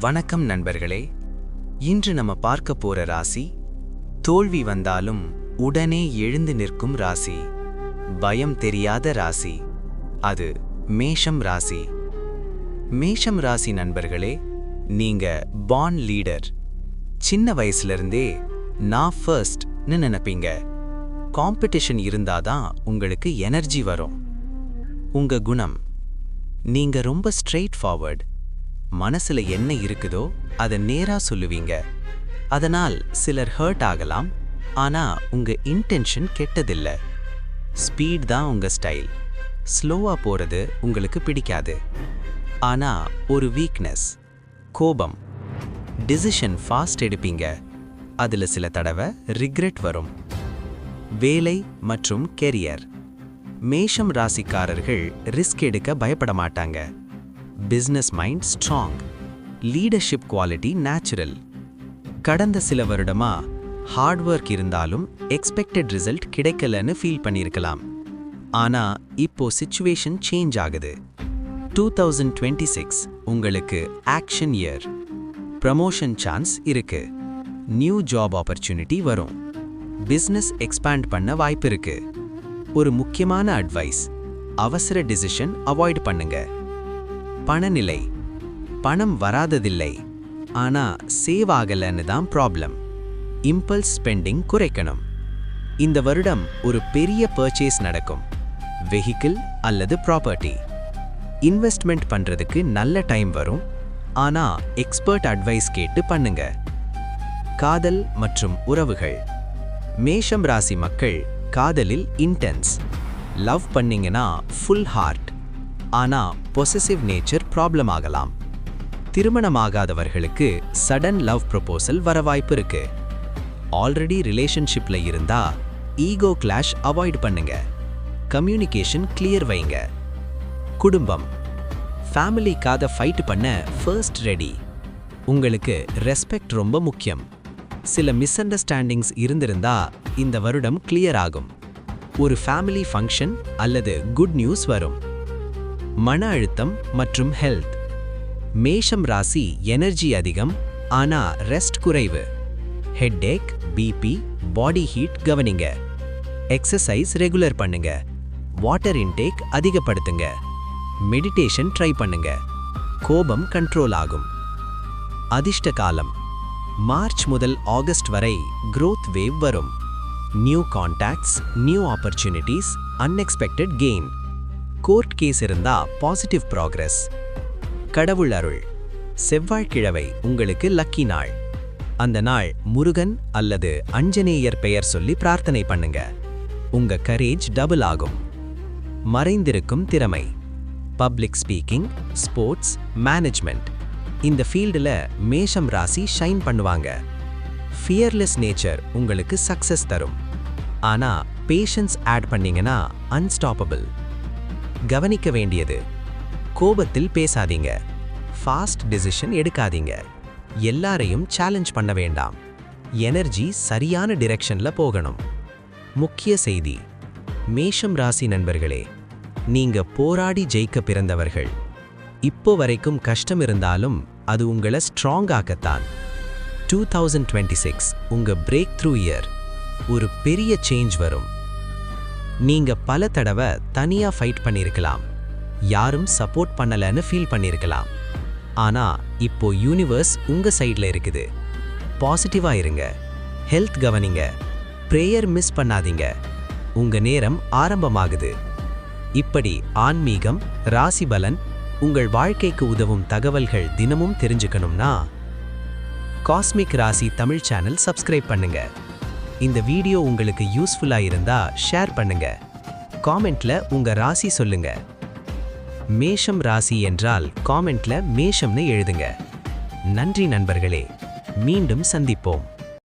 வணக்கம் நண்பர்களே. இன்று நம்ம பார்க்க போற ராசி தோல்வி வந்தாலும் உடனே எழுந்து நிற்கும் ராசி, பயம் தெரியாத ராசி. அது மேஷம் ராசி. மேஷம் ராசி நண்பர்களே, நீங்க பார்ன் லீடர். சின்ன வயசுல நான் ஃபர்ஸ்ட்னு நினைப்பீங்க. காம்படிஷன் இருந்தாதான் உங்களுக்கு எனர்ஜி வரும். உங்க குணம், நீங்க ரொம்ப ஸ்ட்ரெயிட் ஃபார்வர்ட். மனசுல என்ன இருக்குதோ அதை நேரா சொல்லுவீங்க. அதனால் சிலர் ஹர்ட் ஆகலாம், ஆனா உங்க இன்டென்ஷன் கெட்டதில்லை. ஸ்பீட் தான் உங்க ஸ்டைல். ஸ்லோவா போறது உங்களுக்கு பிடிக்காது. ஆனா ஒரு வீக்னஸ், கோபம். டிசிஷன் ஃபாஸ்ட் எடுப்பீங்க, அதுல சில தடவை ரிக்ரெட் வரும். வேலை மற்றும் கெரியர், மேஷம் ராசிக்காரர்கள் ரிஸ்க் எடுக்க பயப்பட மாட்டாங்க. Business mind strong, leadership quality natural. கடந்த சில வருடமா ஹார்ட் ஒர்க் இருந்தாலும் எக்ஸ்பெக்டட் ரிசல்ட் கிடைக்கலன்னு ஃபீல் பண்ணியிருக்கலாம். ஆனா இப்போ சிச்சுவேஷன் சேஞ்ச் ஆகுது. 2026 உங்களுக்கு ஆக்ஷன் இயர். ப்ரமோஷன் சான்ஸ் இருக்கு. நியூ ஜாப் ஆப்பர்ச்சுனிட்டி வரும். பிசினஸ் எக்ஸ்பேண்ட் பண்ண வாய்ப்பு இருக்கு. ஒரு முக்கியமான அட்வைஸ், அவசர டிசிஷன் அவாய்ட் பண்ணுங்க. பணநிலை, பணம் வராததில்லை, ஆனா சேவ் ஆகலன்னு தான் ப்ராப்ளம். இம்பல்ஸ் ஸ்பெண்டிங் குறைக்கணும். இந்த வருடம் ஒரு பெரிய பர்ச்சேஸ் நடக்கும், வெஹிக்கிள் அல்லது ப்ராப்பர்ட்டி. இன்வெஸ்ட்மெண்ட் பண்றதுக்கு நல்ல டைம் வரும், ஆனா எக்ஸ்பர்ட் அட்வைஸ் கேட்டு பண்ணுங்க. காதல் மற்றும் உறவுகள், மேஷம் ராசி மக்கள் காதலில் இன்டென்ஸ். லவ் பண்ணீங்கன்னா ஃபுல் ஹார்ட், ஆனா பொசசிவ் நேச்சர் ப்ராப்ளம் ஆகலாம். திருமணமாகாதவர்களுக்கு சடன் லவ் ப்ரொபோசல் வர வாய்ப்பு இருக்கு. ஆல்ரெடி ரிலேஷன்ஷிப்ல இருந்தா ஈகோ கிளாஷ் அவாய்ட் பண்ணுங்க. கம்யூனிகேஷன் கிளியர் வைங்க. குடும்பம், ஃபேமிலிக்காக ஃபைட் பண்ண ஃபர்ஸ்ட் ரெடி. உங்களுக்கு ரெஸ்பெக்ட் ரொம்ப முக்கியம். சில மிஸ் அண்டர்ஸ்டாண்டிங்ஸ் இருந்திருந்தா இந்த வருடம் கிளியர் ஆகும். ஒரு ஃபேமிலி ஃபங்க்ஷன் அல்லது குட் நியூஸ் வரும். மன அழுத்தம் மற்றும் ஹெல்த், மேஷம் ராசி எனர்ஜி அதிகம், ஆனா ரெஸ்ட் குறைவு. ஹெட்டேக், பிபி, பாடி ஹீட் கவனிங்க. எக்ஸசைஸ் ரெகுலர் பண்ணுங்க. வாட்டர் இன்டேக் அதிகப்படுத்துங்க. மெடிடேஷன் ட்ரை பண்ணுங்க. கோபம் கண்ட்ரோல் ஆகும். அதிர்ஷ்ட காலம், மார்ச் முதல் ஆகஸ்ட் வரை growth வேவ் வரும். New contacts, new opportunities, unexpected gain. Court case இருந்தா பாசிட்டிவ் ப்ராக்ரஸ். கடவுள் அருள், செவ்வாய்க்கிழமை உங்களுக்கு லக்கி நாள். அந்த நாள் முருகன் அல்லது அஞ்சனேயர் பெயர் சொல்லி பிரார்த்தனை பண்ணுங்க. உங்க கரேஜ் டபுள் ஆகும். மறைந்திருக்கும் திறமை, பப்ளிக் ஸ்பீக்கிங், ஸ்போர்ட்ஸ், மேனேஜ்மெண்ட். இந்த ஃபீல்டில் மேஷம் ராசி ஷைன் பண்ணுவாங்க. ஃபியர்லெஸ் நேச்சர் உங்களுக்கு சக்சஸ் தரும். ஆனா பேஷன்ஸ் ஆட் பண்ணீங்கன்னா அன்ஸ்டாப்பபிள். கவனிக்க வேண்டியது, கோபத்தில் பேசாதீங்க. ஃபாஸ்ட் டிசிஷன் எடுக்காதீங்க. எல்லாரையும் சேலஞ்ச் பண்ண வேண்டாம். எனர்ஜி சரியான டிரெக்ஷன்ல போகணும். முக்கிய செய்தி, மேஷம் ராசி நண்பர்களே, நீங்க போராடி ஜெயிக்க பிறந்தவர்கள். இப்போ வரைக்கும் கஷ்டம் இருந்தாலும் அது உங்களை ஸ்ட்ராங் ஆக்கத்தான். 2026 உங்க பிரேக் த்ரூ இயர். ஒரு பெரிய சேஞ்ச் வரும். நீங்க பல தடவை தனியா ஃபைட் பண்ணிருக்கலாம், யாரும் சப்போர்ட் பண்ணலன்னு ஃபீல் பண்ணிருக்கலாம். ஆனா இப்போ யூனிவர்ஸ் உங்க சைட்ல இருக்குது. பாசிட்டிவா இருங்க. ஹெல்த் கவனிங்க. பிரேயர் மிஸ் பண்ணாதீங்க. உங்க நேரம் ஆரம்பமாகுது. இப்படி ஆன்மீகம், ராசி பலன், உங்கள் வாழ்க்கைக்கு உதவும் தகவல்கள் தினமும் தெரிஞ்சுக்கணும்னா காஸ்மிக் ராசி தமிழ் சேனல் சப்ஸ்கிரைப் பண்ணுங்க. இந்த வீடியோ உங்களுக்கு யூஸ்ஃபுல்லா இருந்தா ஷேர் பண்ணுங்க. காமெண்ட்ல உங்க ராசி சொல்லுங்க. மேஷம் ராசி என்றால் காமெண்ட்ல மேஷம்னு எழுதுங்க. நன்றி நண்பர்களே, மீண்டும் சந்திப்போம்.